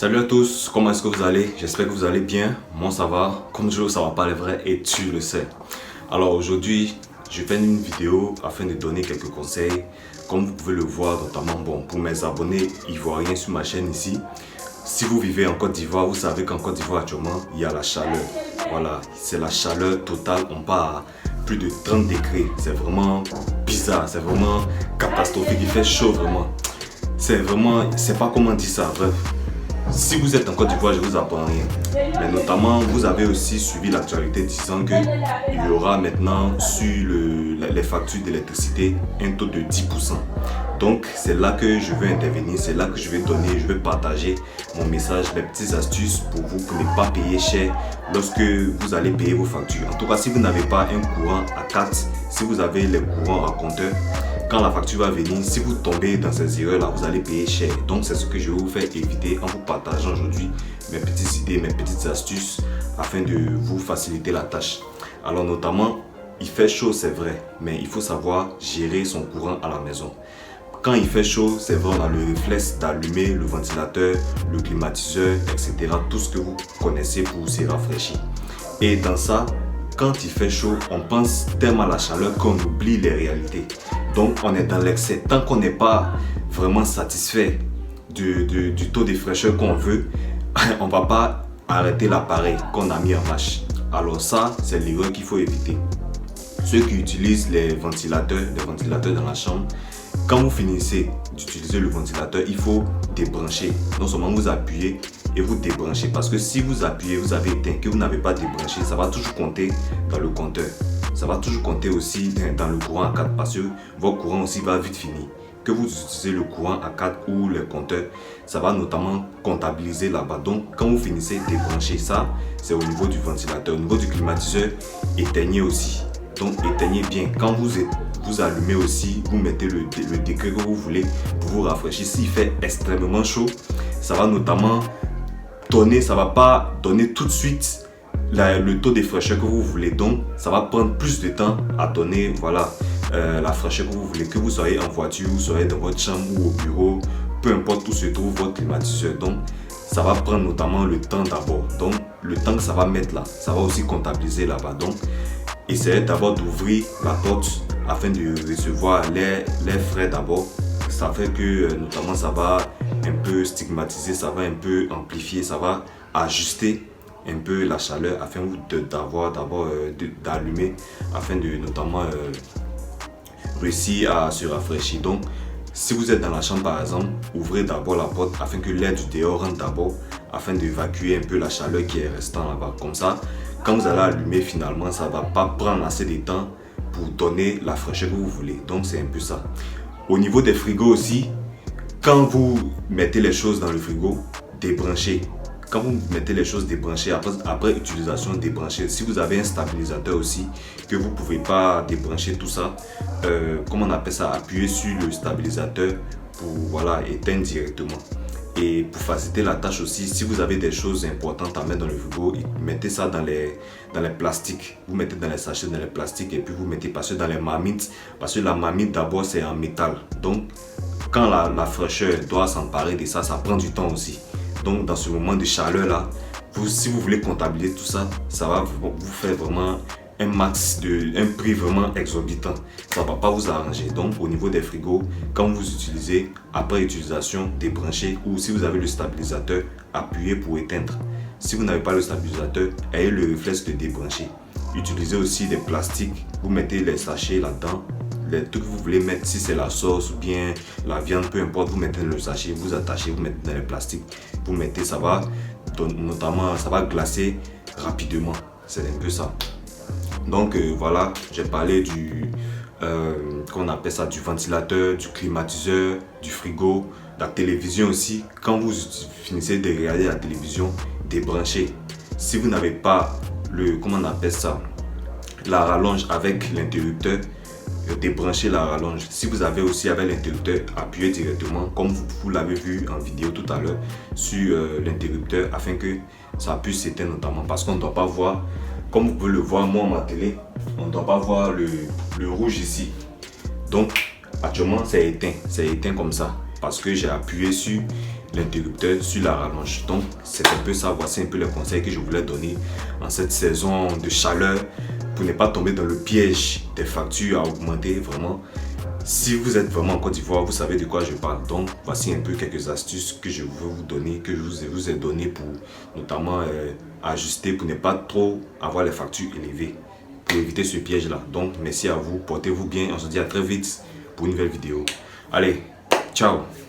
Salut à tous, comment est-ce que vous allez? J'espère que vous allez bien. Moi ça va, comme toujours ça va pas les vrais et tu le sais. Alors aujourd'hui, je fais une vidéo afin de donner quelques conseils. Comme vous pouvez le voir, notamment pour mes abonnés ivoiriens sur ma chaîne ici. Si vous vivez en Côte d'Ivoire, vous savez qu'en Côte d'Ivoire actuellement, il y a la chaleur. Voilà, c'est la chaleur totale, on part à plus de 30 degrés. C'est vraiment bizarre, c'est vraiment catastrophique, il fait chaud vraiment. C'est pas comment dire ça, bref. Si vous êtes en Côte d'Ivoire, je ne vous apprends rien. Mais notamment, vous avez aussi suivi l'actualité disant qu'il y aura maintenant sur les factures d'électricité un taux de 10%. Donc, c'est là que je veux intervenir, c'est là que je vais partager mon message, mes petites astuces pour ne pas payer cher lorsque vous allez payer vos factures. En tout cas, si vous n'avez pas un courant à 4, si vous avez les courants à compteur, quand la facture va venir, si vous tombez dans ces erreurs-là, vous allez payer cher. Donc, c'est ce que je vais vous faire éviter en vous partageant aujourd'hui mes petites idées, mes petites astuces afin de vous faciliter la tâche. Alors, notamment, il fait chaud, c'est vrai, mais il faut savoir gérer son courant à la maison. Quand il fait chaud, c'est vrai, on a le réflexe d'allumer le ventilateur, le climatiseur, etc. Tout ce que vous connaissez pour se rafraîchir. Et dans ça, quand il fait chaud, on pense tellement à la chaleur qu'on oublie les réalités. Donc on est dans l'excès. Tant qu'on n'est pas vraiment satisfait du taux de fraîcheur qu'on veut, on ne va pas arrêter l'appareil qu'on a mis en marche. Alors ça, c'est l'erreur qu'il faut éviter. Ceux qui utilisent les ventilateurs dans la chambre, quand vous finissez d'utiliser le ventilateur, il faut débrancher. Non seulement vous appuyez et vous débranchez. Parce que si vous appuyez, vous avez éteint, que vous n'avez pas débranché, ça va toujours compter dans le compteur. Ça va toujours compter aussi dans le courant à 4 parce que votre courant aussi va vite finir. Que vous utilisez le courant à 4 ou le compteur, ça va notamment comptabiliser là-bas. Donc quand vous finissez de débrancher ça, c'est au niveau du ventilateur. Au niveau du climatiseur, éteignez aussi. Donc éteignez bien. Quand vous allumez aussi, vous mettez le degré que vous voulez pour vous rafraîchir. S'il fait extrêmement chaud, ça va notamment donner, ça va pas donner tout de suite le taux de fraîcheur que vous voulez. Donc ça va prendre plus de temps à donner la fraîcheur que vous voulez. Que vous soyez en voiture, vous soyez dans votre chambre ou au bureau, peu importe où se trouve votre climatiseur. Donc ça va prendre notamment le temps d'abord. Donc le temps que ça va mettre là, ça va aussi comptabiliser là-bas. Donc essayez d'abord d'ouvrir la porte afin de recevoir l'air frais d'abord. Ça fait que notamment ça va un peu stigmatiser, ça va un peu amplifier, ça va ajuster un peu la chaleur afin d'allumer afin de notamment réussir à se rafraîchir. Donc si vous êtes dans la chambre par exemple, ouvrez d'abord la porte afin que l'air du dehors rentre d'abord afin d'évacuer un peu la chaleur qui est restante là-bas. Comme ça, quand vous allez allumer finalement, ça ne va pas prendre assez de temps pour donner la fraîcheur que vous voulez. Donc c'est un peu ça. Au niveau des frigos aussi, quand vous mettez les choses dans le frigo, débranchez. Quand vous mettez les choses débranchées, après utilisation, débranchez. Si vous avez un stabilisateur aussi, que vous ne pouvez pas débrancher tout ça, comment on appelle ça, appuyez sur le stabilisateur pour éteindre directement. Et pour faciliter la tâche aussi, si vous avez des choses importantes à mettre dans le frigo, mettez ça dans les plastiques. Vous mettez dans les sachets, dans les plastiques et puis vous mettez parce que dans les marmites, parce que la marmite d'abord c'est en métal. Donc quand la fraîcheur doit s'emparer de ça, ça prend du temps aussi. Donc dans ce moment de chaleur là, si vous voulez comptabiliser tout ça, ça va vous faire vraiment un prix vraiment exorbitant. Ça ne va pas vous arranger. Donc au niveau des frigos, quand vous utilisez, après utilisation, débranchez, ou si vous avez le stabilisateur, appuyez pour éteindre. Si vous n'avez pas le stabilisateur, ayez le réflexe de débrancher. Utilisez aussi des plastiques, vous mettez les sachets là-dedans, les trucs que vous voulez mettre, si c'est la sauce ou bien la viande, peu importe, vous mettez dans le sachet, vous attachez, vous mettez dans les plastiques, vous mettez, ça va glacer rapidement. C'est un peu ça. Donc voilà, j'ai parlé qu'on appelle ça, du ventilateur, du climatiseur, du frigo, la télévision aussi. Quand vous finissez de regarder la télévision, débranchez. Si vous n'avez pas la rallonge avec l'interrupteur, débranchez la rallonge. Si vous avez aussi avec l'interrupteur, appuyez directement comme vous l'avez vu en vidéo tout à l'heure sur l'interrupteur afin que ça puisse s'éteindre notamment parce qu'on ne doit pas voir. Comme vous pouvez le voir, moi, ma télé, on ne doit pas voir le rouge ici. Donc, actuellement, c'est éteint comme ça. Parce que j'ai appuyé sur l'interrupteur sur la rallonge. Donc c'est un peu ça, voici un peu les conseils que je voulais donner en cette saison de chaleur pour ne pas tomber dans le piège des factures à augmenter vraiment. Si vous êtes vraiment en Côte d'Ivoire, vous savez de quoi je parle. Donc voici un peu quelques astuces que je veux vous donner, que je vous ai donné pour notamment ajuster, pour ne pas trop avoir les factures élevées, pour éviter ce piège là. Donc merci à vous, portez-vous bien, on se dit à très vite pour une nouvelle vidéo. Allez, ciao.